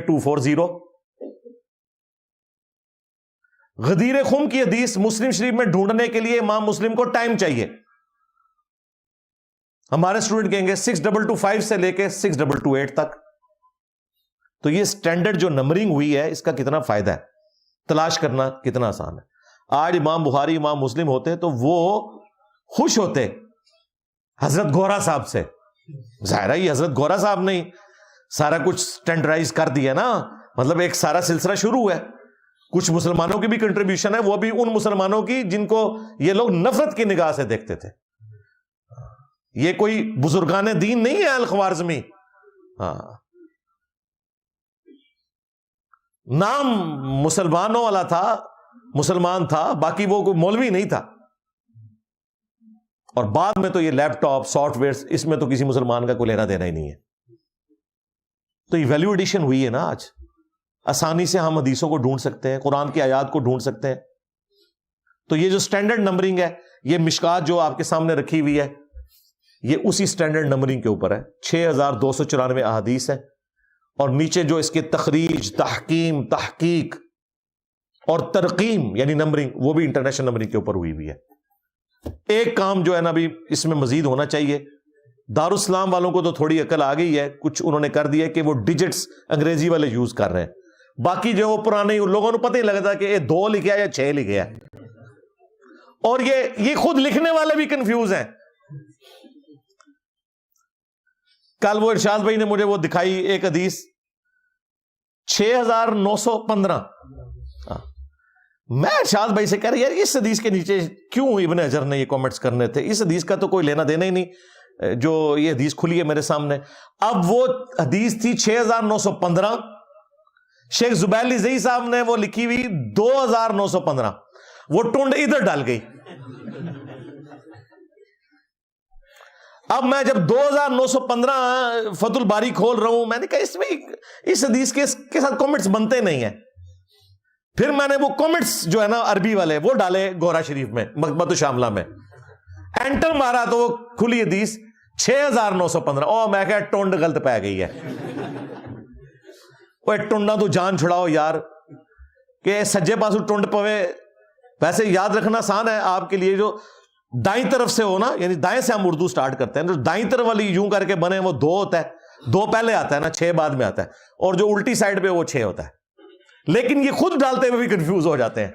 240. غدیر خم کی حدیث مسلم شریف میں ڈھونڈنے کے لیے امام مسلم کو ٹائم چاہیے. ہمارے اسٹوڈنٹ کہیں گے 6225 سے لے کے 6228 تک. تو یہ سٹینڈرڈ جو نمبرنگ ہوئی ہے اس کا کتنا فائدہ ہے, تلاش کرنا کتنا آسان ہے. آج امام بخاری امام مسلم ہوتے تو وہ خوش ہوتے حضرت گورا صاحب سے. ظاہر ہے یہ حضرت گورا صاحب نے سارا کچھ سٹینڈرڈائز کر دیا نا, مطلب ایک سارا سلسلہ شروع ہے. کچھ مسلمانوں کی بھی کنٹریبیوشن ہے, وہ بھی ان مسلمانوں کی جن کو یہ لوگ نفرت کی نگاہ سے دیکھتے تھے. یہ کوئی بزرگان دین نہیں ہے الخوارزمی. ہاں, نام مسلمانوں والا تھا, مسلمان تھا, باقی وہ کوئی مولوی نہیں تھا. اور بعد میں تو یہ لیپ ٹاپ سافٹ ویئر, اس میں تو کسی مسلمان کا کوئی لینا دینا ہی نہیں ہے. تو یہ ویلیو ایڈیشن ہوئی ہے نا. آج آسانی سے ہم حدیثوں کو ڈھونڈ سکتے ہیں, قرآن کی آیات کو ڈھونڈ سکتے ہیں. تو یہ جو سٹینڈرڈ نمبرنگ ہے, یہ مشکات جو آپ کے سامنے رکھی ہوئی ہے, یہ اسی سٹینڈرڈ نمبرنگ کے اوپر ہے. 6294 احادیث ہے, اور نیچے جو اس کے تخریج, تحکیم, تحقیق اور ترقیم یعنی نمبرنگ, وہ بھی انٹرنیشنل نمبرنگ کے اوپر ہوئی ہے. ایک کام جو ہے نا بھی اس میں مزید ہونا چاہیے. دارالاسلام والوں کو تو تھوڑی عقل آ گئی ہے, کچھ انہوں نے کر دیا کہ وہ ڈیجٹس انگریزی والے یوز کر رہے ہیں. باقی جو وہ پرانے لوگوں کو پتہ ہی لگتا کہ یہ 2 لکھا یا 6 لکھا ہے, اور یہ خود لکھنے والے بھی کنفیوز ہیں. کل وہ ارشاد بھائی نے مجھے وہ دکھائی ایک حدیث 6915. میں ارشاد بھائی سے کہہ رہا یار اس حدیث کے نیچے کیوں ابن حجر نے یہ کامنٹس کرنے تھے, اس حدیث کا تو کوئی لینا دینا ہی نہیں جو یہ حدیث کھلی ہے میرے سامنے. اب وہ حدیث تھی 6915, شیخ زبیر علی زئی صاحب نے وہ لکھی ہوئی 2915, وہ ٹونڈ ادھر ڈال گئی. اب میں جب 2915 فتح الباری کھول رہا ہوں, میں نے کہا اس میں اس حدیث کے ساتھ کامنٹس بنتے نہیں ہیں. پھر میں نے وہ کامنٹس جو ہے نا عربی والے وہ ڈالے گورا شریف میں, مکتبۃ شاملہ میں, انٹر مارا تو وہ کھلی حدیث 6915. او میں کہا ٹونڈ غلط پہ گئی ہے. وہ ٹونڈا تو جان چھڑاؤ یار, کہ سجے پاسو ٹونڈ پوے. ویسے یاد رکھنا آسان ہے آپ کے لیے, جو دائیں طرف سے ہو نا, یعنی دائیں سے ہم اردو سٹارٹ کرتے ہیں, جو دائیں طرف والی یوں کر کے بنے وہ 2 ہوتا ہے, 2 پہلے آتا ہے نا, 6 بعد میں آتا ہے, اور جو الٹی سائڈ پہ وہ 6 ہوتا ہے. لیکن یہ خود ڈالتے ہوئے بھی کنفیوز ہو جاتے ہیں.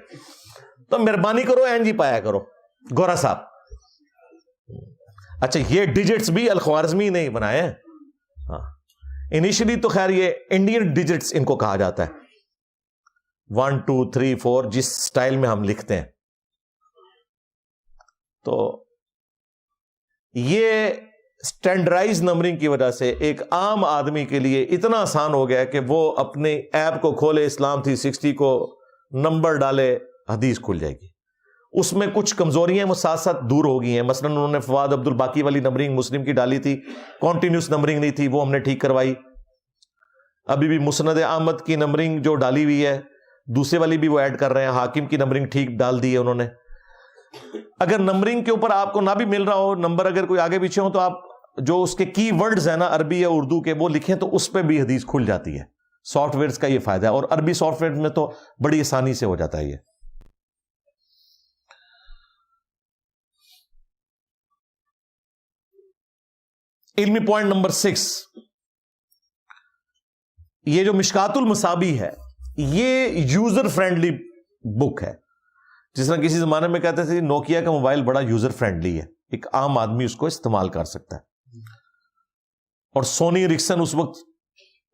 تو مہربانی کرو این جی پایا کرو گورا صاحب. اچھا یہ ڈیجٹس بھی الخوارزمی نہیں بنائے ہیں. ہاں انیشلی تو خیر یہ انڈین ڈیجٹس ان کو کہا جاتا ہے, 1 2 3 4 جس سٹائل میں ہم لکھتے ہیں. تو یہ سٹینڈرائز نمبرنگ کی وجہ سے ایک عام آدمی کے لیے اتنا آسان ہو گیا کہ وہ اپنے ایپ کو کھولے, اسلام 360 کو نمبر ڈالے, حدیث کھل جائے گی. اس میں کچھ کمزوریاں وہ ساتھ ساتھ دور ہو گئی ہیں. مثلا انہوں نے فواد عبد الباقی والی نمبرنگ مسلم کی ڈالی تھی, کنٹینیوس نمبرنگ نہیں تھی, وہ ہم نے ٹھیک کروائی. ابھی بھی مسند احمد کی نمبرنگ جو ڈالی ہوئی ہے دوسرے والی بھی وہ ایڈ کر رہے ہیں. حاکم کی نمبرنگ ٹھیک ڈال دی ہے انہوں نے. اگر نمبرنگ کے اوپر آپ کو نہ بھی مل رہا ہو نمبر, اگر کوئی آگے پیچھے ہو, تو آپ جو اس کے کی ورڈز ہیں نا عربی یا اردو کے وہ لکھیں تو اس پہ بھی حدیث کھل جاتی ہے. سافٹ ویئرز کا یہ فائدہ ہے, اور عربی سافٹ ویئر میں تو بڑی آسانی سے ہو جاتا ہے یہ. علمی پوائنٹ نمبر 6, یہ جو مشکات المصابیح ہے یہ یوزر فرینڈلی بک ہے. جس طرح کسی زمانے میں کہتے تھے نوکیا کا موبائل بڑا یوزر فرینڈلی ہے, ایک عام آدمی اس کو استعمال کر سکتا ہے. اور سونی ریکسن اس وقت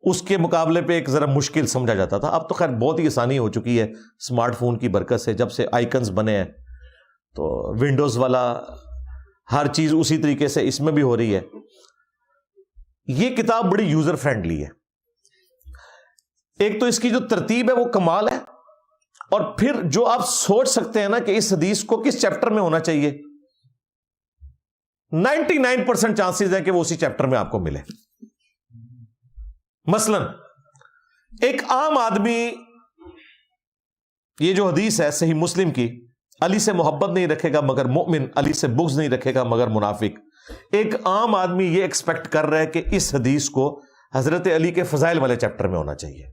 اس کے مقابلے پہ ایک ذرا مشکل سمجھا جاتا تھا. اب تو خیر بہت ہی آسانی ہو چکی ہے اسمارٹ فون کی برکت سے, جب سے آئیکنز بنے ہیں تو ونڈوز والا ہر چیز اسی طریقے سے اس میں بھی ہو رہی ہے. یہ کتاب بڑی یوزر فرینڈلی ہے. ایک تو اس کی جو ترتیب ہے وہ کمال ہے, اور پھر جو آپ سوچ سکتے ہیں نا کہ اس حدیث کو کس چیپٹر میں ہونا چاہیے, 99% چانسز ہے کہ وہ اسی چیپٹر میں آپ کو ملے. مثلا ایک عام آدمی, یہ جو حدیث ہے صحیح مسلم کی, علی سے محبت نہیں رکھے گا مگر مومن, علی سے بغض نہیں رکھے گا مگر منافق. ایک عام آدمی یہ ایکسپیکٹ کر رہا ہے کہ اس حدیث کو حضرت علی کے فضائل والے چیپٹر میں ہونا چاہیے.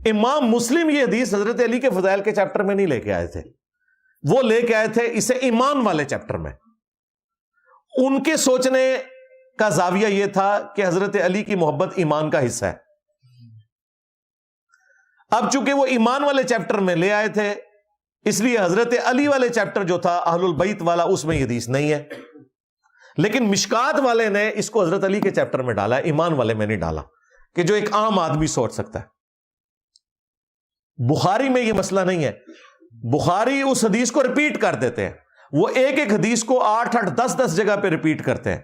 امام مسلم یہ حدیث حضرت علی کے فضائل کے چیپٹر میں نہیں لے کے آئے تھے، وہ لے کے آئے تھے اسے ایمان والے چیپٹر میں. ان کے سوچنے کا زاویہ یہ تھا کہ حضرت علی کی محبت ایمان کا حصہ ہے. اب چونکہ وہ ایمان والے چیپٹر میں لے آئے تھے، اس لیے حضرت علی والے چیپٹر جو تھا اہل البیت والا، اس میں یہ حدیث نہیں ہے. لیکن مشکات والے نے اس کو حضرت علی کے چیپٹر میں ڈالا، ایمان والے میں نہیں ڈالا، کہ جو ایک عام آدمی سوچ سکتا ہے. بخاری میں یہ مسئلہ نہیں ہے. بخاری اس حدیث کو ریپیٹ کر دیتے ہیں، وہ ایک ایک حدیث کو 8-8 10-10 جگہ پہ ریپیٹ کرتے ہیں.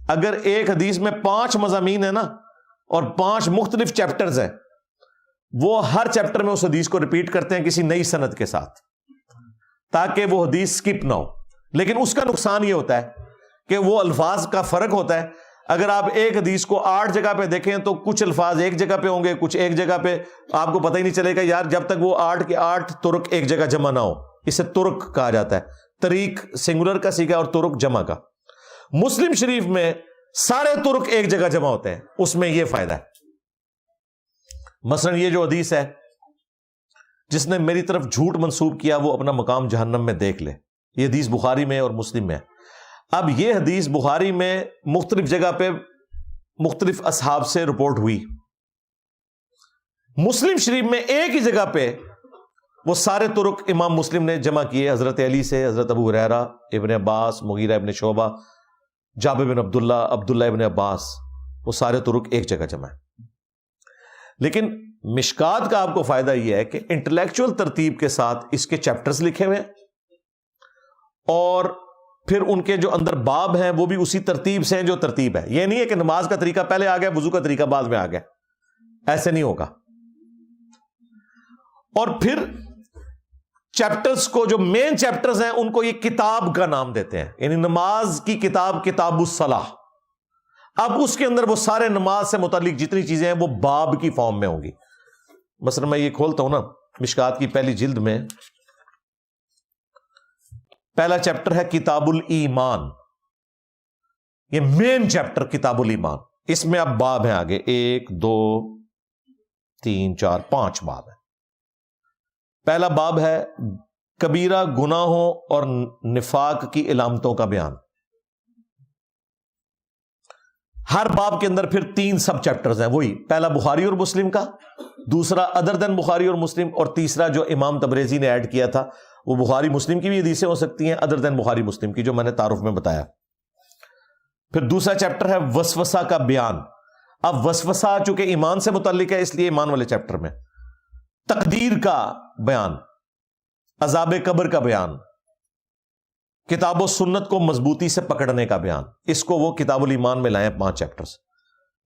اگر ایک حدیث میں 5 مضامین ہیں نا، اور 5 مختلف چیپٹرز ہیں، وہ ہر چیپٹر میں اس حدیث کو ریپیٹ کرتے ہیں کسی نئی سند کے ساتھ، تاکہ وہ حدیث سکپ نہ ہو. لیکن اس کا نقصان یہ ہوتا ہے کہ وہ الفاظ کا فرق ہوتا ہے. اگر آپ ایک حدیث کو 8 جگہ پہ دیکھیں تو کچھ الفاظ ایک جگہ پہ ہوں گے، کچھ ایک جگہ پہ، آپ کو پتہ ہی نہیں چلے گا یار، جب تک وہ 8 کے 8 ترک ایک جگہ جمع نہ ہو. اسے ترک کہا جاتا ہے، طریق سنگولر کا سیکھا اور ترک جمع کا. مسلم شریف میں سارے ترک ایک جگہ جمع ہوتے ہیں، اس میں یہ فائدہ ہے. مثلا یہ جو حدیث ہے، جس نے میری طرف جھوٹ منسوب کیا وہ اپنا مقام جہنم میں دیکھ لے، یہ حدیث بخاری میں اور مسلم میں ہے. اب یہ حدیث بخاری میں مختلف جگہ پہ مختلف اصحاب سے رپورٹ ہوئی. مسلم شریف میں ایک ہی جگہ پہ وہ سارے ترک امام مسلم نے جمع کیے، حضرت علی سے، حضرت ابو ہریرہ، ابن عباس، مغیرہ ابن شعبہ، جابر بن عبداللہ ابن عباس، وہ سارے ترک ایک جگہ جمع ہیں. لیکن مشکات کا آپ کو فائدہ یہ ہے کہ انٹلیکچوئل ترتیب کے ساتھ اس کے چیپٹرز لکھے ہوئے ہیں، اور پھر ان کے جو اندر باب ہیں وہ بھی اسی ترتیب سے ہیں جو ترتیب ہے. یہ نہیں ہے کہ نماز کا طریقہ پہلے آ گیا، وضو کا طریقہ بعد میں آ گیا، ایسے نہیں ہوگا. اور پھر چیپٹرز کو، جو مین چیپٹرز ہیں، ان کو یہ کتاب کا نام دیتے ہیں، یعنی نماز کی کتاب، کتاب الصلاح. اب اس کے اندر وہ سارے نماز سے متعلق جتنی چیزیں ہیں وہ باب کی فارم میں ہوں گی. مثلا میں یہ کھولتا ہوں نا، مشکات کی پہلی جلد میں پہلا چیپٹر ہے کتاب الایمان، یہ مین چیپٹر کتاب الایمان. اس میں اب باب ہیں آگے 1 2 3 4 5 باب ہیں. پہلا باب ہے کبیرہ گناہوں اور نفاق کی علامتوں کا بیان. ہر باب کے اندر پھر 3 سب چیپٹرز ہیں، وہی پہلا بخاری اور مسلم کا، دوسرا ادر دین بخاری اور مسلم، اور تیسرا جو امام تبریزی نے ایڈ کیا تھا، وہ بخاری مسلم کی بھی حدیثیں ہو سکتی ہیں ادر دین بخاری مسلم کی، جو میں نے تعارف میں بتایا. پھر دوسرا چیپٹر ہے وسوسہ کا بیان. اب وسوسہ چونکہ ایمان سے متعلق ہے، اس لیے ایمان والے چیپٹر میں تقدیر کا بیان، عذاب قبر کا بیان، کتاب و سنت کو مضبوطی سے پکڑنے کا بیان. اس کو وہ کتاب الایمان میں لائے ہیں 5 چیپٹرز.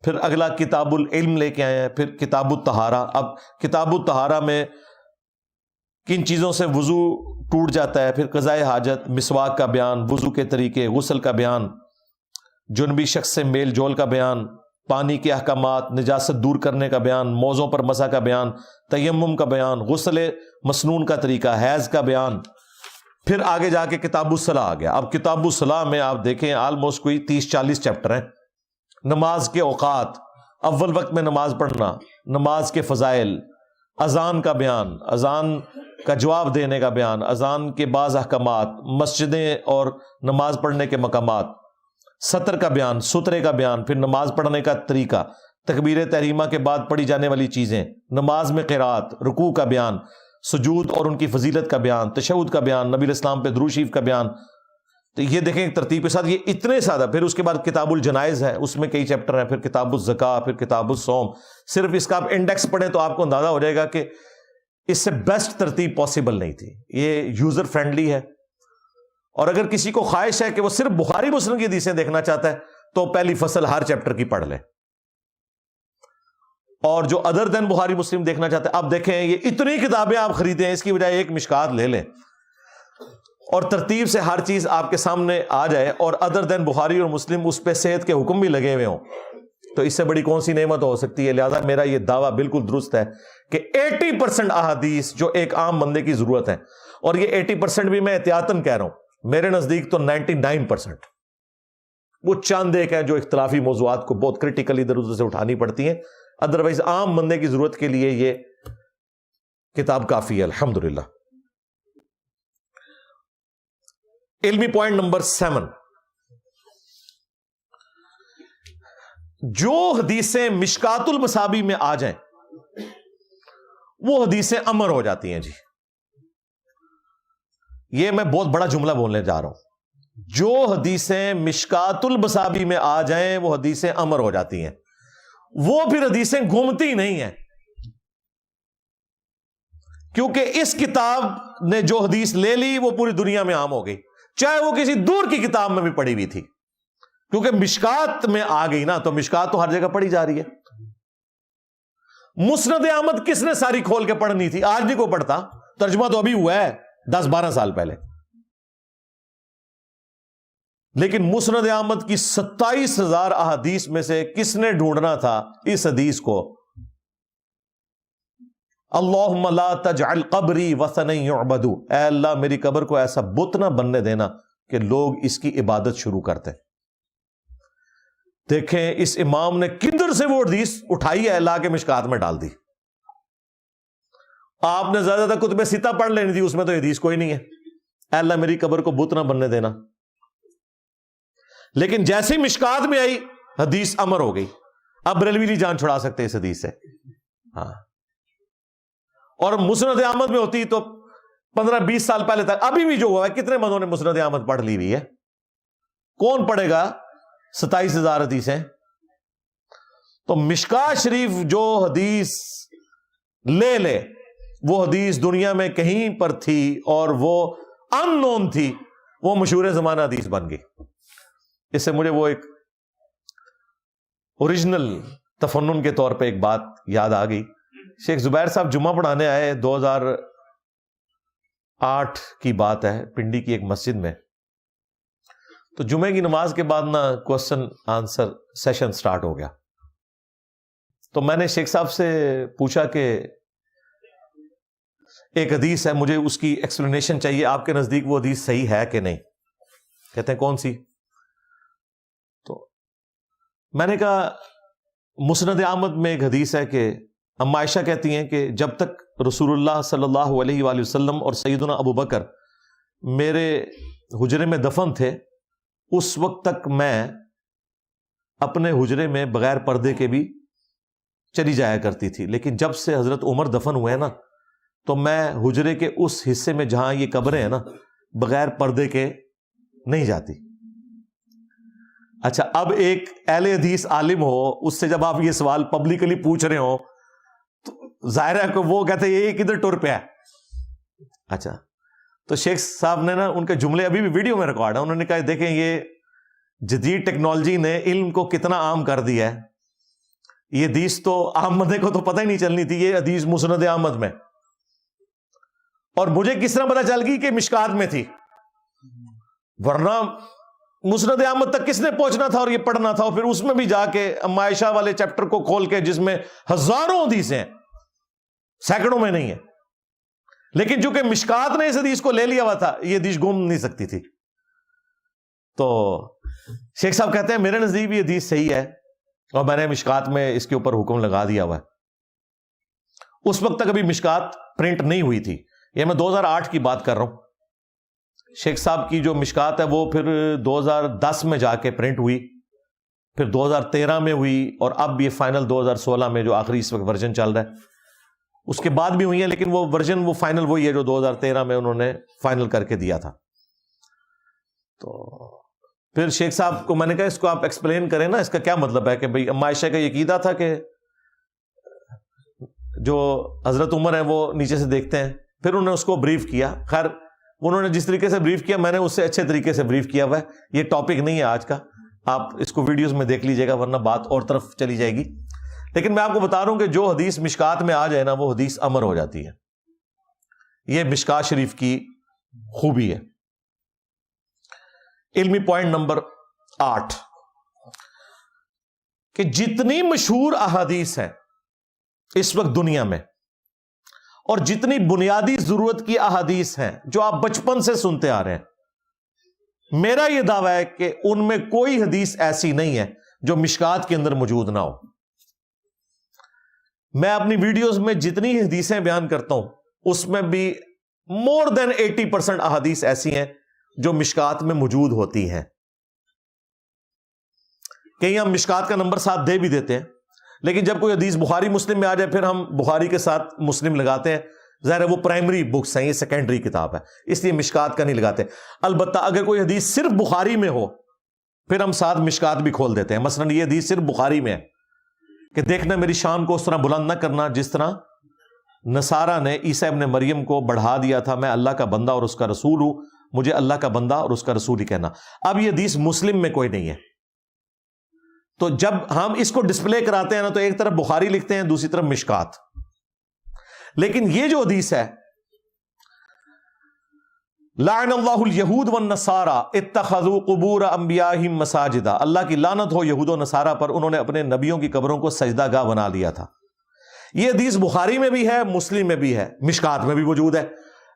پھر اگلا کتاب العلم لے کے آئے ہیں. پھر کتاب الطہارہ. اب کتاب الطہارہ میں کن چیزوں سے وضو ٹوٹ جاتا ہے، پھر قضاء حاجت، مسواک کا بیان، وضو کے طریقے، غسل کا بیان، جنبی شخص سے میل جول کا بیان، پانی کے احکامات، نجاست دور کرنے کا بیان، موزوں پر مسح کا بیان، تیمم کا بیان، غسل مسنون کا طریقہ، حیض کا بیان. پھر آگے جا کے کتاب الصلاح آ گیا. اب کتاب الصلاح میں آپ دیکھیں آلموسٹ کوئی 30-40 چیپٹر ہیں. نماز کے اوقات، اول وقت میں نماز پڑھنا، نماز کے فضائل، اذان کا بیان، اذان کا جواب دینے کا بیان، اذان کے بعض احکامات، مسجدیں اور نماز پڑھنے کے مقامات، سطر کا بیان، سترے کا بیان، پھر نماز پڑھنے کا طریقہ، تکبیر تحریمہ کے بعد پڑھی جانے والی چیزیں، نماز میں قرات، رکوع کا بیان، سجود اور ان کی فضیلت کا بیان، تشہد کا بیان، نبی اسلام پہ درود شریف کا بیان. تو یہ دیکھیں ایک ترتیب کے ساتھ، یہ اتنے سادہ. پھر اس کے بعد کتاب الجنائز ہے، اس میں کئی چیپٹر ہیں. پھر کتاب الزکاۃ، پھر کتاب الصوم. صرف اس کا آپ انڈیکس پڑھیں تو آپ کو اندازہ ہو جائے گا کہ اس سے بیسٹ ترتیب پاسبل نہیں تھی. یہ یوزر فرینڈلی ہے، اور اگر کسی کو خواہش ہے کہ وہ صرف بخاری مسلم کی حدیثیں دیکھنا چاہتا ہے تو پہلی فصل ہر چیپٹر کی پڑھ لے. اور جو ادر دین بخاری مسلم دیکھنا چاہتے ہیں، اب دیکھیں یہ اتنی کتابیں آپ خریدیں، اس کی بجائے ایک مشکات لے لیں اور ترتیب سے ہر چیز آپ کے سامنے آ جائے، اور ادر دین بخاری اور مسلم اس پہ صحت کے حکم بھی لگے ہوئے ہوں، تو اس سے بڑی کون سی نعمت ہو سکتی ہے. لہذا میرا یہ دعویٰ بالکل درست ہے کہ 80% احادیث جو ایک عام بندے کی ضرورت ہے، اور یہ 80% بھی میں احتیاطاً کہہ رہا ہوں، میرے نزدیک تو 99%، وہ چند ایک ہیں جو اختلافی موضوعات کو بہت کرٹیکلی ادھر ادھر سے اٹھانی پڑتی ہیں، ادروائز عام بندے کی ضرورت کے لیے یہ کتاب کافی ہے الحمدللہ. علمی پوائنٹ نمبر 7، جو حدیثیں مشکات المصابیح میں آ جائیں وہ حدیثیں امر ہو جاتی ہیں. جی یہ میں بہت بڑا جملہ بولنے جا رہا ہوں. جو حدیثیں مشکات المصابیح میں آ جائیں وہ حدیثیں امر ہو جاتی ہیں. وہ پھر حدیثیں گھومتی نہیں ہیں، کیونکہ اس کتاب نے جو حدیث لے لی وہ پوری دنیا میں عام ہو گئی، چاہے وہ کسی دور کی کتاب میں بھی پڑھی ہوئی تھی، کیونکہ مشکات میں آ گئی نا، تو مشکات تو ہر جگہ پڑھی جا رہی ہے. مسند احمد کس نے ساری کھول کے پڑھنی تھی؟ آج نہیں کوئی پڑھتا، ترجمہ تو ابھی ہوا ہے 10-12 سال پہلے. لیکن مسند احمد کی 27,000 احادیث میں سے کس نے ڈھونڈنا تھا اس حدیث کو؟ اللہم لا تجعل قبری وثنا یعبد، اے اللہ میری قبر کو ایسا بت نہ بننے دینا کہ لوگ اس کی عبادت شروع کرتے. دیکھیں اس امام نے کدھر سے وہ حدیث اٹھائی ہے، اللہ کے مشکات میں ڈال دی. آپ نے زیادہ کتب ستہ پڑھ لینی تھی، اس میں تو حدیث کوئی نہیں ہے، اے اللہ میری قبر کو بت نہ بننے دینا. لیکن جیسے ہی مشکات میں آئی حدیث امر ہو گئی. اب بریلوی نہیں جان چھڑا سکتے اس حدیث سے. ہاں، اور مسند احمد میں ہوتی تو 15-20 سال پہلے تک، ابھی بھی جو ہوا ہے کتنے بندوں نے مسند احمد پڑھ لی ہوئی ہے؟ کون پڑھے گا 27,000 حدیثیں؟ تو مشکات شریف جو حدیث لے لے وہ حدیث دنیا میں کہیں پر تھی اور وہ ان نون تھی، وہ مشہور زمانہ حدیث بن گئی. اس سے مجھے وہ ایک اوریجنل تفنن کے طور پہ ایک بات یاد آ گئی. شیخ زبیر صاحب جمعہ پڑھانے آئے، 2008 کی بات ہے، پنڈی کی ایک مسجد میں. تو جمعے کی نماز کے بعد نا کوسچن آنسر سیشن سٹارٹ ہو گیا. تو میں نے شیخ صاحب سے پوچھا کہ ایک حدیث ہے، مجھے اس کی ایکسپلینیشن چاہیے، آپ کے نزدیک وہ حدیث صحیح ہے کہ نہیں؟ کہتے ہیں کون سی؟ تو میں نے کہا مسند احمد میں ایک حدیث ہے کہ اما عائشہ کہتی ہیں کہ جب تک رسول اللہ صلی اللہ علیہ وآلہ وسلم اور سیدنا ابو بکر میرے حجرے میں دفن تھے، اس وقت تک میں اپنے حجرے میں بغیر پردے کے بھی چلی جایا کرتی تھی، لیکن جب سے حضرت عمر دفن ہوئے ہیں نا، تو میں حجرے کے اس حصے میں جہاں یہ قبریں ہیں نا بغیر پردے کے نہیں جاتی. اچھا، اب ایک اہل حدیث عالم ہو، اس سے جب آپ یہ سوال پبلکلی پوچھ رہے ہو تو ظاہر ہے کہ وہ کہتے ہیں یہ کدھر ٹر پہ ہے. اچھا، تو شیخ صاحب نے نا ان کے جملے ابھی بھی ویڈیو میں ریکارڈ ہے، انہوں نے کہا دیکھیں یہ جدید ٹیکنالوجی نے علم کو کتنا عام کر دیا ہے. یہ حدیث تو عام بندے کو تو پتہ ہی نہیں چلنی تھی، یہ حدیث مسند احمد میں، اور مجھے کس طرح پتہ چل گئی کہ مشکات میں تھی، ورنہ مسند احمد تک کس نے پہنچنا تھا اور یہ پڑھنا تھا. اور پھر اس میں بھی جا کے اما عائشہ والے چیپٹر کو کھول کے جس میں ہزاروں حدیثیں ہیں، سینکڑوں میں نہیں ہے، لیکن چونکہ مشکات نے اس حدیث کو لے لیا ہوا تھا یہ حدیث گم نہیں سکتی تھی. تو شیخ صاحب کہتے ہیں میرے نزدیک بھی حدیث صحیح ہے اور میں نے مشکات میں اس کے اوپر حکم لگا دیا ہوا ہے. اس وقت تک ابھی مشکات پرنٹ نہیں ہوئی تھی، یہ میں 2008 کی بات کر رہا ہوں. شیخ صاحب کی جو مشکات ہے وہ پھر 2010 میں جا کے پرنٹ ہوئی، پھر 2013 میں ہوئی، اور اب یہ فائنل 2016 میں جو آخری اس وقت ورژن چل رہا ہے، اس کے بعد بھی ہوئی ہیں، لیکن وہ ورژن وہ فائنل وہی ہے جو 2013 میں انہوں نے فائنل کر کے دیا تھا. تو پھر شیخ صاحب کو میں نے کہا اس کو آپ ایکسپلین کریں نا، اس کا کیا مطلب ہے کہ بھئی اما عائشہ کا یہ عقیدہ تھا کہ جو حضرت عمر ہیں وہ نیچے سے دیکھتے ہیں. پھر انہوں نے اس کو بریف کیا. خیر انہوں نے جس طریقے سے بریف کیا میں نے اس سے اچھے طریقے سے بریف کیا ہوا ہے. یہ ٹاپک نہیں ہے آج کا، آپ اس کو ویڈیوز میں دیکھ لیجئے گا ورنہ بات اور طرف چلی جائے گی. لیکن میں آپ کو بتا رہا ہوں کہ جو حدیث مشکات میں آ جائے نا وہ حدیث امر ہو جاتی ہے. یہ مشکات شریف کی خوبی ہے. علمی پوائنٹ نمبر 8 کہ جتنی مشہور احادیث ہیں اس وقت دنیا میں اور جتنی بنیادی ضرورت کی احادیث ہیں جو آپ بچپن سے سنتے آ رہے ہیں، میرا یہ دعویٰ ہے کہ ان میں کوئی حدیث ایسی نہیں ہے جو مشکات کے اندر موجود نہ ہو. میں اپنی ویڈیوز میں جتنی حدیثیں بیان کرتا ہوں اس میں بھی مور دین 80% احادیث ایسی ہیں جو مشکات میں موجود ہوتی ہیں. کہیں ہم مشکات کا نمبر ساتھ دے بھی دیتے ہیں، لیکن جب کوئی حدیث بخاری مسلم میں آ جائے پھر ہم بخاری کے ساتھ مسلم لگاتے ہیں. ظاہر ہے وہ پرائمری بکس ہیں، یہ سیکنڈری کتاب ہے، اس لیے مشکات کا نہیں لگاتے. البتہ اگر کوئی حدیث صرف بخاری میں ہو پھر ہم ساتھ مشکات بھی کھول دیتے ہیں. مثلا یہ حدیث صرف بخاری میں ہے کہ دیکھنا میری شان کو اس طرح بلند نہ کرنا جس طرح نصارہ نے عیسیٰ ابن مریم کو بڑھا دیا تھا، میں اللہ کا بندہ اور اس کا رسول ہوں، مجھے اللہ کا بندہ اور اس کا رسول ہی کہنا. اب یہ حدیث مسلم میں کوئی نہیں ہے، تو جب ہم اس کو ڈسپلے کراتے ہیں نا تو ایک طرف بخاری لکھتے ہیں، دوسری طرف مشکات. لیکن یہ جو حدیث ہے لعن اللہ الیہود والنصارى اتخذوا قبور انبیائہم مساجدا، اللہ کی لعنت ہو یہود و نصارہ پر، انہوں نے اپنے نبیوں کی قبروں کو سجدہ گاہ بنا لیا تھا. یہ حدیث بخاری میں بھی ہے، مسلم میں بھی ہے، مشکات میں بھی موجود ہے.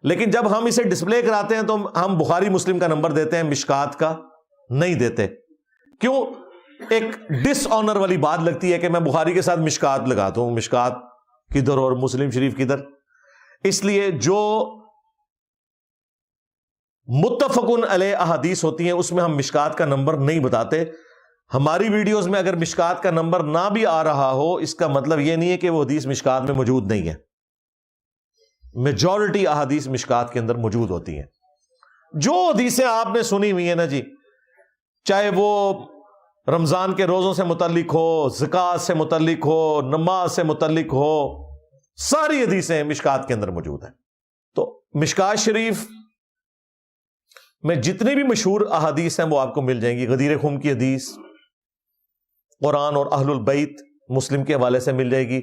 لیکن جب ہم اسے ڈسپلے کراتے ہیں تو ہم بخاری مسلم کا نمبر دیتے ہیں، مشکات کا نہیں دیتے. کیوں؟ ایک ڈس آنر والی بات لگتی ہے کہ میں بخاری کے ساتھ مشکات لگاتا ہوں، مشکات کدھر اور مسلم شریف کدھر. اس لیے جو متفقن علیہ احادیث ہوتی ہیں اس میں ہم مشکات کا نمبر نہیں بتاتے. ہماری ویڈیوز میں اگر مشکات کا نمبر نہ بھی آ رہا ہو اس کا مطلب یہ نہیں ہے کہ وہ حدیث مشکات میں موجود نہیں ہے. میجورٹی احادیث مشکات کے اندر موجود ہوتی ہیں. جو حدیثیں آپ نے سنی ہوئی ہیں نا جی، چاہے وہ رمضان کے روزوں سے متعلق ہو، زکوٰۃ سے متعلق ہو، نماز سے متعلق ہو، ساری حدیثیں مشکات کے اندر موجود ہیں. تو مشکات شریف میں جتنی بھی مشہور احادیث ہیں وہ آپ کو مل جائیں گی. غدیر خم کی حدیث، قرآن اور اہل البیت مسلم کے حوالے سے مل جائے گی.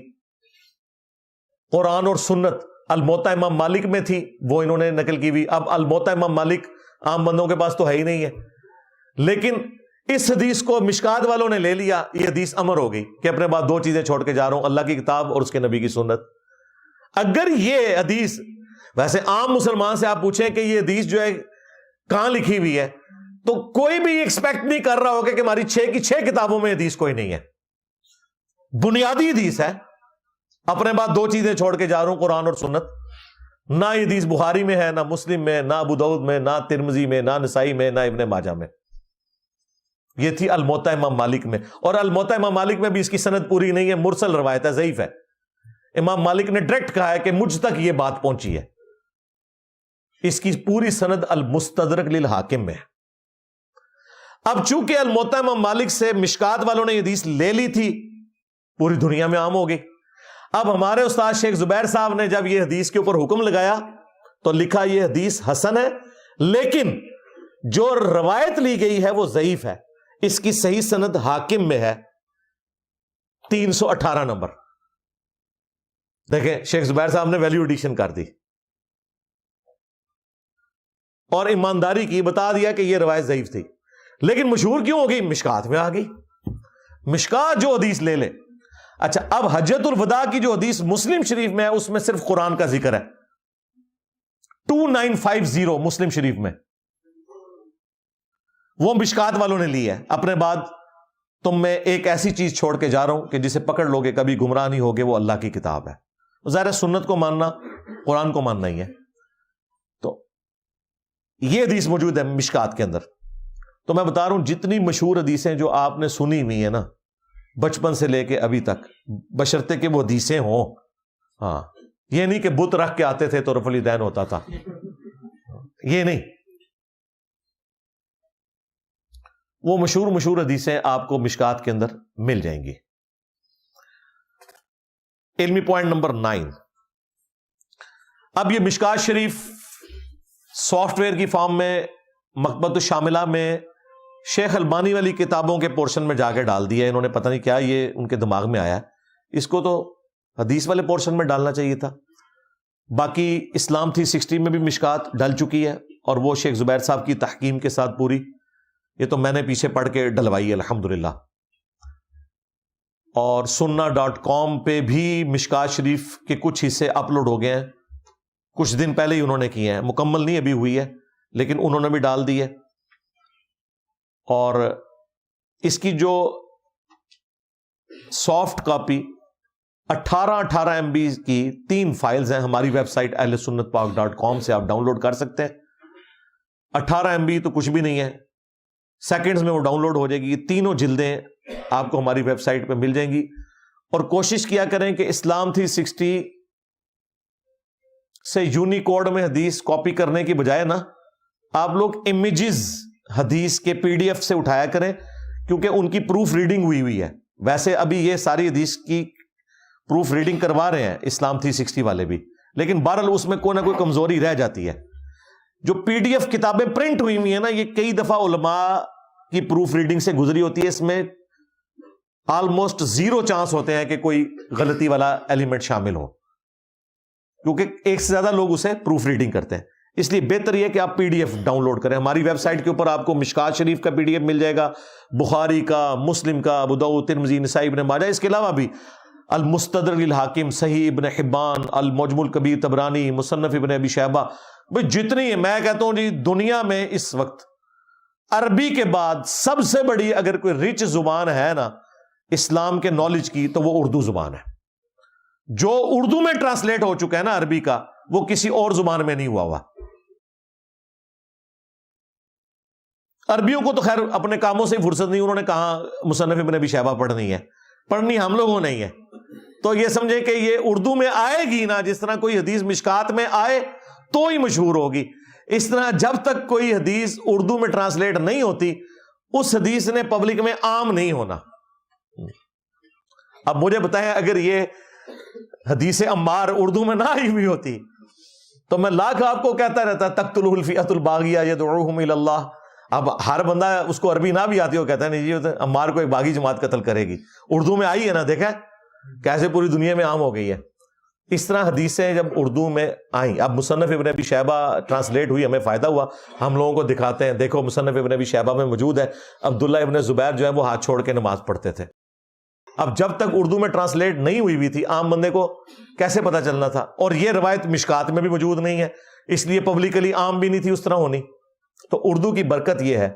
قرآن اور سنت الموطا امام مالک میں تھی، وہ انہوں نے نقل کی ہوئی. اب الموطا امام مالک عام بندوں کے پاس تو ہے ہی نہیں ہے، لیکن اس حدیث کو مشکات والوں نے لے لیا. یہ حدیث امر ہو گئی کہ اپنے بعد دو چیزیں چھوڑ کے جا رہا ہوں، اللہ کی کتاب اور اس کے نبی کی سنت. اگر یہ حدیث، ویسے عام مسلمان سے آپ پوچھیں کہ یہ حدیث جو ہے کہاں لکھی ہوئی ہے تو کوئی بھی ایکسپیکٹ نہیں کر رہا ہوگا کہ ہماری 6 کی 6 کتابوں میں حدیث کوئی نہیں ہے. بنیادی حدیث ہے، اپنے بعد دو چیزیں چھوڑ کے جا رہا ہوں، قرآن اور سنت. نہ یہ حدیث بخاری میں ہے، نہ مسلم میں، نہ ابو داؤد میں، نہ ترمذی میں، نہ نسائی میں، نہ ابن ماجہ میں. یہ تھی الموطا امام مالک میں، اور الموطا امام مالک میں بھی اس کی سند پوری نہیں ہے، مرسل روایت ہے، ضعیف ہے. امام مالک نے ڈائریکٹ کہا ہے کہ مجھ تک یہ بات پہنچی ہے. اس کی پوری سند المستدرک للحاکم میں ہے. اب چونکہ الموطا امام مالک سے مشکات والوں نے یہ حدیث لے لی تھی، پوری دنیا میں عام ہو گئی. اب ہمارے استاد شیخ زبیر صاحب نے جب یہ حدیث کے اوپر حکم لگایا تو لکھا یہ حدیث حسن ہے، لیکن جو روایت لی گئی ہے وہ ضعیف ہے. اس کی صحیح سند حاکم میں ہے 318 نمبر. دیکھیں شیخ زبیر صاحب نے ویلیو ایڈیشن کر دی اور ایمانداری کی بتا دیا کہ یہ روایت ضعیف تھی. لیکن مشہور کیوں ہو گئی؟ مشکات میں آ گئی. مشکات جو حدیث لے لے. اچھا، اب حجۃ الوداع کی جو حدیث مسلم شریف میں ہے اس میں صرف قرآن کا ذکر ہے، 2950 مسلم شریف میں. وہ مشکات والوں نے لی ہے. اپنے بعد تم میں ایک ایسی چیز چھوڑ کے جا رہا ہوں کہ جسے پکڑ لوگے کبھی گمراہ نہیں ہوگے، وہ اللہ کی کتاب ہے. ظاہر سنت کو ماننا قرآن کو ماننا ہی ہے. تو یہ حدیث موجود ہے مشکات کے اندر. تو میں بتا رہا ہوں جتنی مشہور حدیثیں جو آپ نے سنی ہوئی ہیں نا بچپن سے لے کے ابھی تک، بشرطے کہ وہ حدیثیں ہوں. ہاں، یہ نہیں کہ بت رکھ کے آتے تھے تو رفع الیدین ہوتا تھا، یہ نہیں. وہ مشہور حدیثیں آپ کو مشکات کے اندر مل جائیں گی. علمی پوائنٹ نمبر 9. اب یہ مشکات شریف سافٹ ویئر کی فارم میں مکتبۃ الشاملہ میں شیخ البانی والی کتابوں کے پورشن میں جا کے ڈال دیا. انہوں نے پتہ نہیں کیا یہ ان کے دماغ میں آیا، اس کو تو حدیث والے پورشن میں ڈالنا چاہیے تھا. باقی اسلام 360 میں بھی مشکات ڈل چکی ہے اور وہ شیخ زبیر صاحب کی تحکیم کے ساتھ پوری. یہ تو میں نے پیچھے پڑھ کے ڈلوائی ہے الحمدللہ. اور sunna.com پہ بھی مشکات شریف کے کچھ حصے اپلوڈ ہو گئے ہیں، کچھ دن پہلے ہی انہوں نے کیے ہیں. مکمل نہیں ابھی ہوئی ہے لیکن انہوں نے بھی ڈال دی ہے. اور اس کی جو سافٹ کاپی 18 MB کی 3 فائلز ہیں ہماری ویب سائٹ ahlsunnatpak.com سے آپ ڈاؤن لوڈ کر سکتے ہیں. 18 MB تو کچھ بھی نہیں ہے, سیکنڈز میں وہ ڈاؤن لوڈ ہو جائے گی. تینوں جلدیں آپ کو ہماری ویب سائٹ پہ مل جائیں گی. اور کوشش کیا کریں کہ اسلام 360 سے یونیکوڈ میں حدیث کاپی کرنے کی بجائے نا آپ لوگ امیجز حدیث کے PDF سے اٹھایا کریں, کیونکہ ان کی پروف ریڈنگ ہوئی ہے. ویسے ابھی یہ ساری حدیث کی پروف ریڈنگ کروا رہے ہیں اسلام 360 والے بھی, لیکن بہرحال اس میں کوئی نہ کوئی کمزوری رہ جاتی ہے. جو PDF کتابیں پرنٹ ہوئی ہیں نا, یہ کئی دفعہ علماء کی پروف ریڈنگ سے گزری ہوتی ہے. اس میں آلموسٹ 0 چانس ہوتے ہیں کہ کوئی غلطی والا ایلیمنٹ شامل ہو, کیونکہ ایک سے زیادہ لوگ اسے پروف ریڈنگ کرتے ہیں. اس لیے بہتر یہ کہ آپ PDF ڈاؤن لوڈ کریں. ہماری ویب سائٹ کے اوپر آپ کو مشکات شریف کا PDF مل جائے گا, بخاری کا, مسلم کا, ابو داؤد, ترمذی, نسائی, ابن ماجہ. اس کے علاوہ بھی المستدرک للحاکم, صحیح ابن حبان, المعجم الکبیر طبرانی, مصنف ابن ابی شیبہ, بھئی جتنی ہے. میں کہتا ہوں جی دنیا میں اس وقت عربی کے بعد سب سے بڑی اگر کوئی رچ زبان ہے نا اسلام کے نالج کی, تو وہ اردو زبان ہے. جو اردو میں ٹرانسلیٹ ہو چکا ہے نا عربی کا, وہ کسی اور زبان میں نہیں ہوا. عربیوں کو تو خیر اپنے کاموں سے ہی فرصت نہیں, انہوں نے کہاں مصنف ابن ابی شیبہ پڑھنی ہے, پڑھنی ہم لوگوں نہیں ہے. تو یہ سمجھے کہ یہ اردو میں آئے گی نا, جس طرح کوئی حدیث مشکات میں آئے تو ہی مشہور ہوگی. اس طرح جب تک کوئی حدیث اردو میں ٹرانسلیٹ نہیں ہوتی, اس حدیث نے پبلک میں عام نہیں ہونا. اب مجھے بتائیں, اگر یہ حدیث عمار اردو میں نہ آئی ہوئی ہوتی تو میں لاکھ آپ کو کہتا رہتا تقتلہ الفئۃ الباغیہ یدعوہم الی اللہ. اب ہر بندہ اس کو عربی نہ بھی آتی ہو کہتا ہے نہیں جی عمار کو ایک باغی جماعت قتل کرے گی. اردو میں آئی ہے نا, دیکھیں کیسے پوری دنیا میں عام ہو گئی ہے. اس طرح حدیثیں جب اردو میں آئیں, اب مصنف ابن ابی شیبہ ٹرانسلیٹ ہوئی, ہمیں فائدہ ہوا, ہم لوگوں کو دکھاتے ہیں, دیکھو مصنف ابن ابی شیبہ میں موجود ہے. عبداللہ ابن زبیر جو ہے وہ ہاتھ چھوڑ کے نماز پڑھتے تھے. اب جب تک اردو میں ٹرانسلیٹ نہیں ہوئی تھی, عام بندے کو کیسے پتا چلنا تھا؟ اور یہ روایت مشکات میں بھی موجود نہیں ہے, اس لیے پبلکلی عام بھی نہیں تھی اس طرح ہونی. تو اردو کی برکت یہ ہے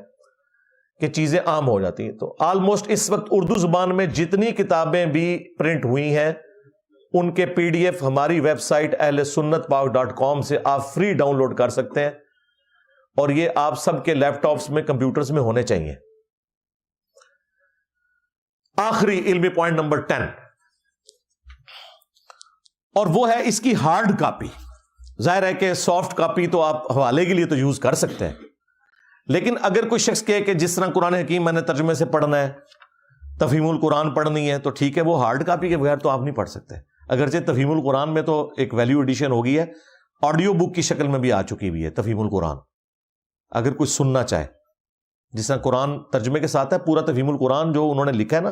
کہ چیزیں عام ہو جاتی ہیں. تو آلموسٹ اس وقت اردو زبان میں جتنی کتابیں بھی پرنٹ ہوئی ہیں ان کے PDF ہماری ویب سائٹ ahlsunnatpak.com سے آپ فری ڈاؤن لوڈ کر سکتے ہیں, اور یہ آپ سب کے لیپ ٹاپس میں, کمپیوٹرز میں ہونے چاہیے. آخری علمی پوائنٹ نمبر 10, اور وہ ہے اس کی ہارڈ کاپی. ظاہر ہے کہ سافٹ کاپی تو آپ حوالے کے لیے تو یوز کر سکتے ہیں, لیکن اگر کوئی شخص کہے کہ جس طرح قرآن حکیم میں نے ترجمے سے پڑھنا ہے, تفہیم القرآن پڑھنی ہے, تو ٹھیک ہے, وہ ہارڈ کاپی کے بغیر تو آپ نہیں پڑھ سکتے. اگرچہ تفہیم القرآن میں تو ایک ویلیو ایڈیشن ہو گئی ہے, آڈیو بک کی شکل میں بھی آ چکی ہوئی ہے تفہیم القرآن. اگر کوئی سننا چاہے, جس طرح قرآن ترجمے کے ساتھ ہے, پورا تفہیم القرآن جو انہوں نے لکھا ہے نا,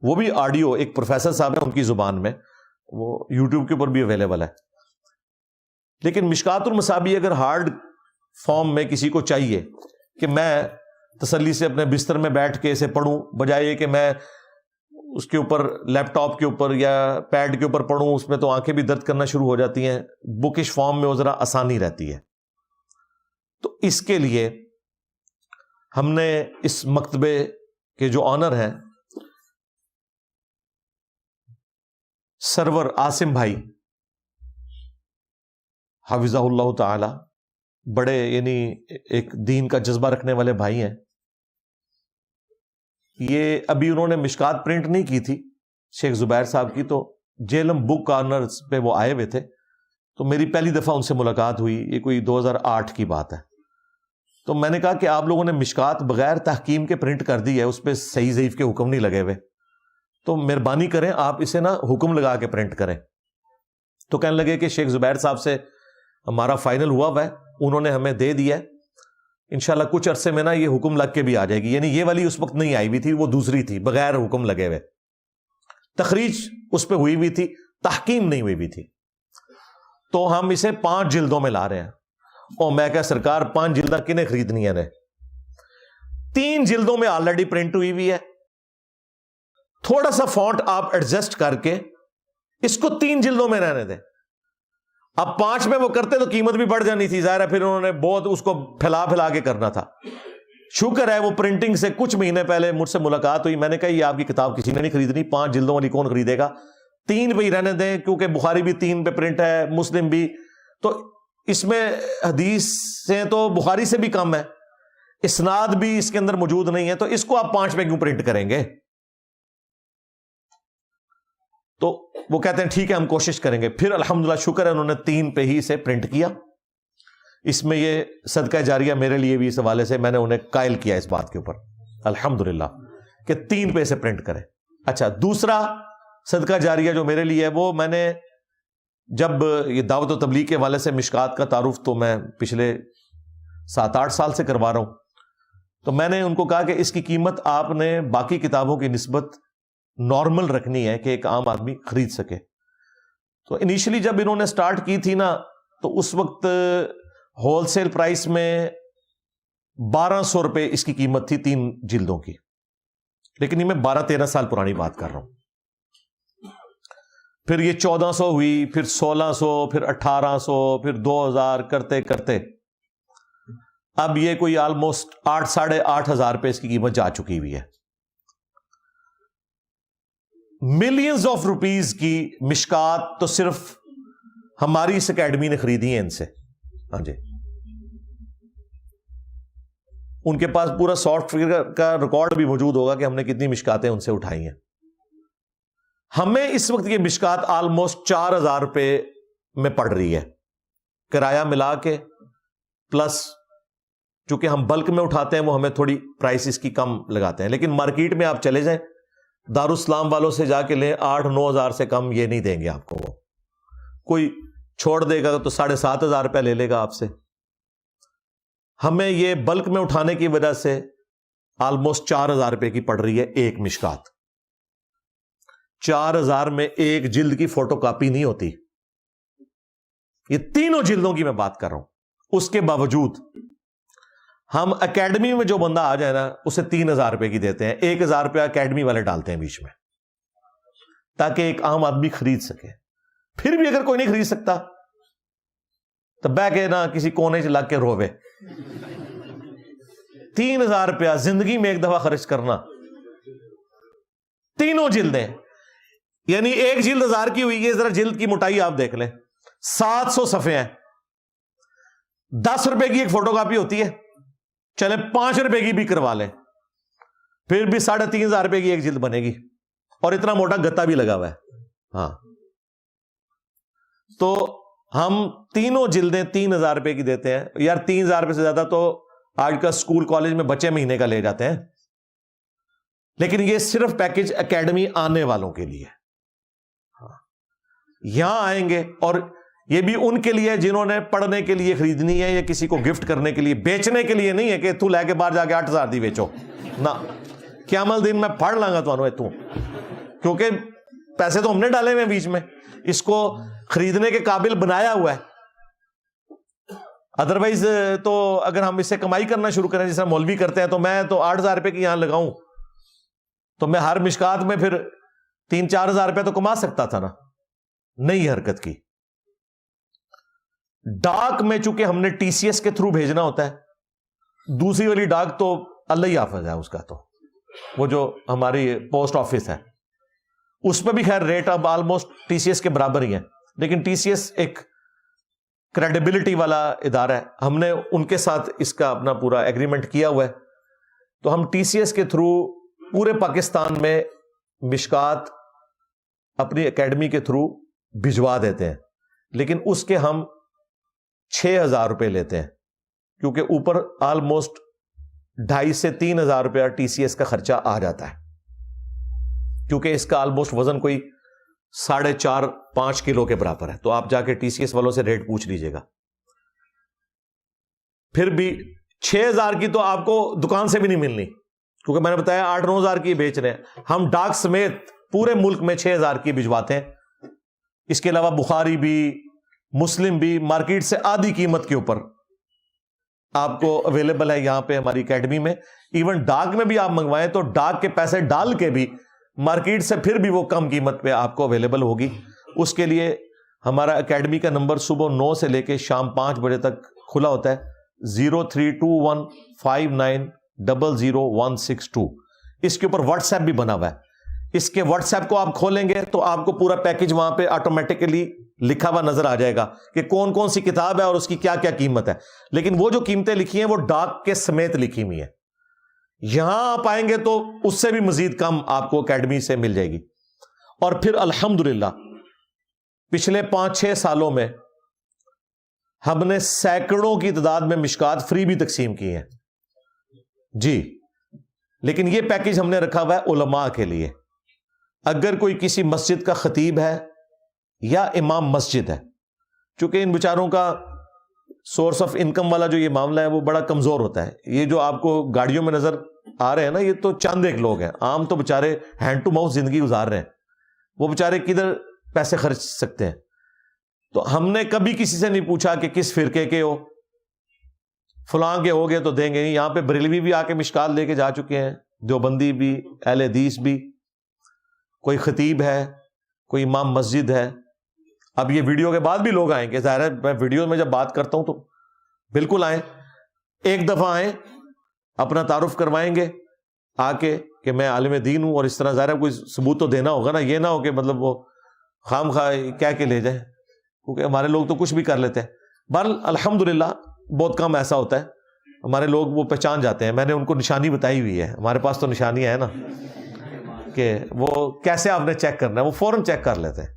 وہ بھی آڈیو, ایک پروفیسر صاحب ہیں ان کی زبان میں, وہ یوٹیوب کے اوپر بھی اویلیبل ہے. لیکن مشکات المصابیح اگر ہارڈ فارم میں کسی کو چاہیے کہ میں تسلی سے اپنے بستر میں بیٹھ کے اسے پڑھوں, بجائے یہ کہ میں اس کے اوپر لیپ ٹاپ کے اوپر یا پیڈ کے اوپر پڑھوں, اس میں تو آنکھیں بھی درد کرنا شروع ہو جاتی ہیں, بکش فارم میں وہ ذرا آسانی رہتی ہے. تو اس کے لیے ہم نے اس مکتبے کے جو آنر ہیں سرور عاصم بھائی حفظہ اللہ تعالی, بڑے یعنی ایک دین کا جذبہ رکھنے والے بھائی ہیں. یہ ابھی انہوں نے مشکات پرنٹ نہیں کی تھی شیخ زبیر صاحب کی, تو جیلم بک کارنرز پہ وہ آئے ہوئے تھے, تو میری پہلی دفعہ ان سے ملاقات ہوئی, یہ کوئی 2008 کی بات ہے. تو میں نے کہا کہ آپ لوگوں نے مشکات بغیر تحکیم کے پرنٹ کر دی ہے, اس پہ صحیح ضعیف کے حکم نہیں لگے ہوئے, تو مہربانی کریں آپ اسے نا حکم لگا کے پرنٹ کریں. تو کہنے لگے کہ شیخ زبیر صاحب سے ہمارا فائنل ہوا ہے, انہوں نے ہمیں دے دیا ہے, انشاءاللہ کچھ عرصے میں نا یہ حکم لگ کے بھی آ جائے گی. یعنی یہ والی اس وقت نہیں آئی ہوئی تھی, وہ دوسری تھی بغیر حکم لگے ہوئے, تخریج اس پہ ہوئی ہوئی تھی, تحکیم نہیں ہوئی ہوئی تھی. تو ہم اسے 5 جلدوں میں لا رہے ہیں. اور میں کہا سرکار 5 جلدیں کنہیں خریدنی ہیں, 3 جلدوں میں آلریڈی پرنٹ ہوئی ہوئی ہے, تھوڑا سا فونٹ آپ ایڈجسٹ کر کے اس کو 3 جلدوں میں رہنے دیں. اب 5 میں وہ کرتے تو قیمت بھی بڑھ جانی تھی, ظاہر ہے پھر انہوں نے بہت اس کو پھیلا کے کرنا تھا. شکر ہے وہ پرنٹنگ سے کچھ مہینے پہلے مجھ سے ملاقات ہوئی, میں نے کہا یہ آپ کی کتاب کسی نے نہیں خریدنی, 5 جلدوں والی کون خریدے گا, 3 پہ ہی رہنے دیں، کیونکہ بخاری بھی 3 پہ پرنٹ ہے، مسلم بھی، تو اس میں حدیث سے تو بخاری سے بھی کم ہے، اسناد بھی اس کے اندر موجود نہیں ہے، تو اس کو آپ 5 پہ کیوں پرنٹ کریں گے؟ تو وہ کہتے ہیں ٹھیک ہے ہم کوشش کریں گے. پھر الحمدللہ شکر ہے انہوں نے 3 پہ ہی سے پرنٹ کیا. اس میں یہ صدقہ جاریہ میرے لیے بھی اس حوالے سے میں نے انہیں قائل کیا اس بات کے اوپر الحمدللہ کہ 3 پہ سے پرنٹ کریں. اچھا، دوسرا صدقہ جاریہ جو میرے لیے ہے وہ میں نے جب یہ دعوت و تبلیغ کے حوالے سے مشکات کا تعارف تو میں پچھلے 7-8 سال سے کروا رہا ہوں، تو میں نے ان کو کہا کہ اس کی قیمت آپ نے باقی کتابوں کی نسبت نارمل رکھنی ہے کہ ایک عام آدمی خرید سکے. تو انیشلی جب انہوں نے سٹارٹ کی تھی نا تو اس وقت ہول سیل پرائس میں 1200 روپے اس کی قیمت تھی 3 جلدوں کی، لیکن یہ میں 12-13 سال پرانی بات کر رہا ہوں. پھر یہ 1400 ہوئی، پھر 1600، پھر 1800، پھر 2000 کرتے کرتے اب یہ کوئی آلموسٹ 8,500 روپے اس کی قیمت جا چکی ہوئی ہے. ملینز آف روپیز کی مشکات تو صرف ہماری اس اکیڈمی نے خریدی ہیں ان سے. ہاں جی، ان کے پاس پورا سافٹ ویئر کا ریکارڈ بھی موجود ہوگا کہ ہم نے کتنی مشکاتیں ان سے اٹھائی ہیں. ہمیں اس وقت یہ مشکات آلموسٹ 4,000 روپے میں پڑ رہی ہے، کرایہ ملا کے پلس چونکہ ہم بلک میں اٹھاتے ہیں وہ ہمیں تھوڑی پرائس اس کی کم لگاتے ہیں. لیکن مارکیٹ میں آپ چلے جائیں، دارالاسلام والوں سے جا کے لیں 8-9 ہزار سے کم یہ نہیں دیں گے آپ کو. وہ کوئی چھوڑ دے گا تو 7,500 روپے لے لے گا آپ سے. ہمیں یہ بلک میں اٹھانے کی وجہ سے آلموسٹ 4,000 روپے کی پڑ رہی ہے ایک مشکات. 4,000 میں ایک جلد کی فوٹو کاپی نہیں ہوتی. یہ تینوں جلدوں کی میں بات کر رہا ہوں. اس کے باوجود ہم اکیڈمی میں جو بندہ آ جائے نا اسے 3,000 روپے کی دیتے ہیں. 1,000 روپیہ اکیڈمی والے ڈالتے ہیں بیچ میں تاکہ ایک عام آدمی خرید سکے. پھر بھی اگر کوئی نہیں خرید سکتا تو بہ کے نا کسی کونے سے لگ کے روے. 3,000 روپیہ زندگی میں ایک دفعہ خرچ کرنا، تینوں جلدیں، یعنی ایک جلد 1000 کی ہوئی ہے. ذرا جلد کی موٹائی آپ دیکھ لیں، 700 صفحے ہیں. 10 روپے کی ایک فوٹو کاپی ہوتی ہے، چلے 5 روپے کی بھی کروا لیں، پھر بھی 3,500 روپے کی ایک جلد بنے گی، اور اتنا موٹا گتا بھی لگا ہوا ہے. ہاں، تو ہم تینوں جلدیں 3,000 روپے کی دیتے ہیں. یار 3,000 روپے سے زیادہ تو آج کل اسکول کالج میں بچے مہینے کا لے جاتے ہیں. لیکن یہ صرف پیکج اکیڈمی آنے والوں کے لیے. یہاں آئیں گے، اور یہ بھی ان کے لیے جنہوں نے پڑھنے کے لیے خریدنی ہے یا کسی کو گفٹ کرنے کے لیے. بیچنے کے لیے نہیں ہے کہ تو لے کے باہر جا کے 8,000 دی بیچو نہ. قیامت دن میں پڑھ لاں گا تو کیونکہ پیسے تو ہم نے ڈالے ہوئے بیچ میں، اس کو خریدنے کے قابل بنایا ہوا ہے. ادروائز تو اگر ہم اس سے کمائی کرنا شروع کریں جیسا مولوی کرتے ہیں تو میں تو 8,000 روپے کی یہاں لگاؤں تو میں ہر مشکات میں پھر 3-4 ہزار روپے تو کما سکتا تھا نا. نہیں حرکت کی. ڈاک میں چونکہ ہم نے ٹی سی ایس کے تھرو بھیجنا ہوتا ہے، دوسری والی ڈاک تو اللہ ہی حافظ ہے اس کا، تو وہ جو ہماری پوسٹ آفس ہے اس پہ بھی خیر ریٹ اب آلموسٹ ٹی سی ایس کے برابر ہی ہے. لیکن ٹی سی ایس ایک کریڈیبلٹی والا ادارہ ہے، ہم نے ان کے ساتھ اس کا اپنا پورا ایگریمنٹ کیا ہوا ہے. تو ہم ٹی سی ایس کے تھرو پورے پاکستان میں مشکات اپنی اکیڈمی کے تھرو بھجوا دیتے ہیں. لیکن اس کے ہم 6,000 روپے لیتے ہیں، کیونکہ اوپر آلموسٹ 2,500 سے 3,000 روپیہ ٹی سی ایس کا خرچہ آ جاتا ہے، کیونکہ اس کا آلموسٹ وزن کوئی 4.5-5 کلو کے برابر ہے. تو آپ جا کے ٹی سی ایس والوں سے ریٹ پوچھ لیجیے گا. پھر بھی 6,000 کی تو آپ کو دکان سے بھی نہیں ملنی، کیونکہ میں نے بتایا 8-9 ہزار کی بیچ رہے ہیں. ہم ڈاک سمیت پورے ملک میں 6,000 کی بھجواتے ہیں. اس کے علاوہ بخاری بھی، مسلم بھی مارکیٹ سے آدھی قیمت کے اوپر آپ کو اویلیبل ہے یہاں پہ ہماری اکیڈمی میں. ایون ڈاک میں بھی آپ منگوائیں تو ڈاک کے پیسے ڈال کے بھی مارکیٹ سے پھر بھی وہ کم قیمت پہ آپ کو اویلیبل ہوگی. اس کے لیے ہمارا اکیڈمی کا نمبر صبح 9 سے لے کے شام 5 بجے تک کھلا ہوتا ہے. 032159000162. اس کے اوپر واٹس ایپ بھی بنا ہوا ہے اس کے واٹس ایپ کو آپ کھولیں گے تو آپ کو پورا پیکج وہاں پہ آٹومیٹکلی لکھا ہوا نظر آ جائے گا کہ کون کون سی کتاب ہے اور اس کی کیا کیا قیمت ہے. لیکن وہ جو قیمتیں لکھی ہیں وہ ڈاک کے سمیت لکھی ہوئی ہیں. یہاں آپ آئیں گے تو اس سے بھی مزید کم آپ کو اکیڈمی سے مل جائے گی. اور پھر الحمدللہ پچھلے 5-6 سالوں میں ہم نے سینکڑوں کی تعداد میں مشکات فری بھی تقسیم کی ہیں جی. لیکن یہ پیکج ہم نے رکھا ہوا ہے علماء کے لیے. اگر کوئی کسی مسجد کا خطیب ہے یا امام مسجد ہے، چونکہ ان بیچاروں کا سورس آف انکم والا جو یہ معاملہ ہے وہ بڑا کمزور ہوتا ہے. یہ جو آپ کو گاڑیوں میں نظر آ رہے ہیں نا، یہ تو چند ایک لوگ ہیں. عام تو بیچارے ہینڈ ٹو ماؤتھ زندگی گزار رہے ہیں. وہ بیچارے کدھر پیسے خرچ سکتے ہیں؟ تو ہم نے کبھی کسی سے نہیں پوچھا کہ کس فرقے کے ہو، فلاں کے ہو گئے تو دیں گے نہیں. یہاں پہ بریلوی بھی آ کے مشکات لے کے جا چکے ہیں، دیوبندی بھی، اہل حدیث بھی، کوئی خطیب ہے، کوئی امام مسجد ہے. اب یہ ویڈیو کے بعد بھی لوگ آئیں گے، ظاہر ہے میں ویڈیو میں جب بات کرتا ہوں تو بالکل آئیں، ایک دفعہ آئیں، اپنا تعارف کروائیں گے آ کے کہ میں عالم دین ہوں. اور اس طرح ظاہر ہے کوئی ثبوت تو دینا ہوگا نا، یہ نہ ہو کہ مطلب وہ خام خواہ کہہ کے لے جائیں، کیونکہ ہمارے لوگ تو کچھ بھی کر لیتے ہیں. بہرحال الحمدللہ بہت کم ایسا ہوتا ہے، ہمارے لوگ وہ پہچان جاتے ہیں. میں نے ان کو نشانی بتائی ہوئی ہے، ہمارے پاس تو نشانیاں ہیں نا، کہ وہ کیسے آپ نے چیک کرنا ہے، وہ فوراً چیک کر لیتے ہیں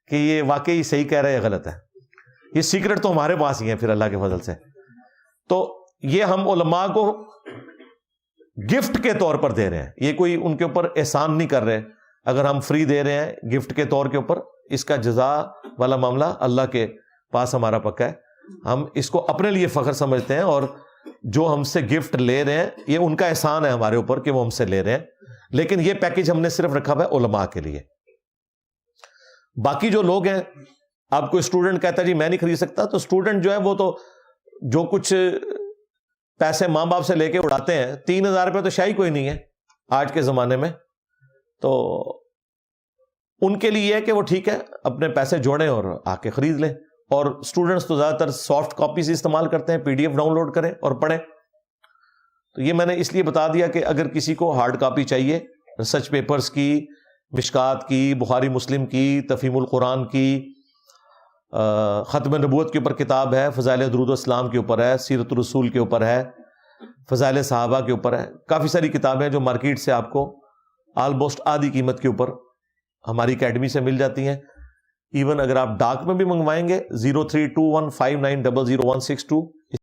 کہ یہ واقعی صحیح کہہ رہے ہیں یا غلط ہے. یہ سیکرٹ تو ہمارے پاس ہی ہے پھر اللہ کے فضل سے. تو یہ ہم علماء کو گفٹ کے طور پر دے رہے ہیں، یہ کوئی ان کے اوپر احسان نہیں کر رہے. اگر ہم فری دے رہے ہیں گفٹ کے طور کے اوپر، اس کا جزا والا معاملہ اللہ کے پاس ہمارا پکا ہے. ہم اس کو اپنے لیے فخر سمجھتے ہیں، اور جو ہم سے گفٹ لے رہے ہیں یہ ان کا احسان ہے ہمارے اوپر کہ وہ ہم سے لے رہے ہیں. لیکن یہ پیکج ہم نے صرف رکھا ہوا ہے علماء کے لیے. باقی جو لوگ ہیں، آپ کوئی اسٹوڈنٹ کہتا ہے جی میں نہیں خرید سکتا، تو اسٹوڈنٹ جو ہے وہ تو جو کچھ پیسے ماں باپ سے لے کے اڑاتے ہیں، 3,000 روپے تو شاہی کوئی نہیں ہے آج کے زمانے میں. تو ان کے لیے یہ ہے کہ وہ ٹھیک ہے اپنے پیسے جوڑیں اور آ کے خرید لیں. اور اسٹوڈنٹس تو زیادہ تر سافٹ کاپیز استعمال کرتے ہیں، PDF ڈاؤن لوڈ کریں اور پڑھیں. تو یہ میں نے اس لیے بتا دیا کہ اگر کسی کو ہارڈ کاپی چاہیے ریسرچ پیپرز کی، مشکات کی، بخاری مسلم کی، تفہیم القرآن کی، ختم نبوت کے اوپر کتاب ہے، فضائل درود و اسلام کے اوپر ہے، سیرت الرسول کے اوپر ہے، فضائل صحابہ کے اوپر ہے، کافی ساری کتابیں جو مارکیٹ سے آپ کو آلموسٹ آدھی قیمت کے اوپر ہماری اکیڈمی سے مل جاتی ہیں. ایون اگر آپ ڈاک میں بھی منگوائیں گے 032159000162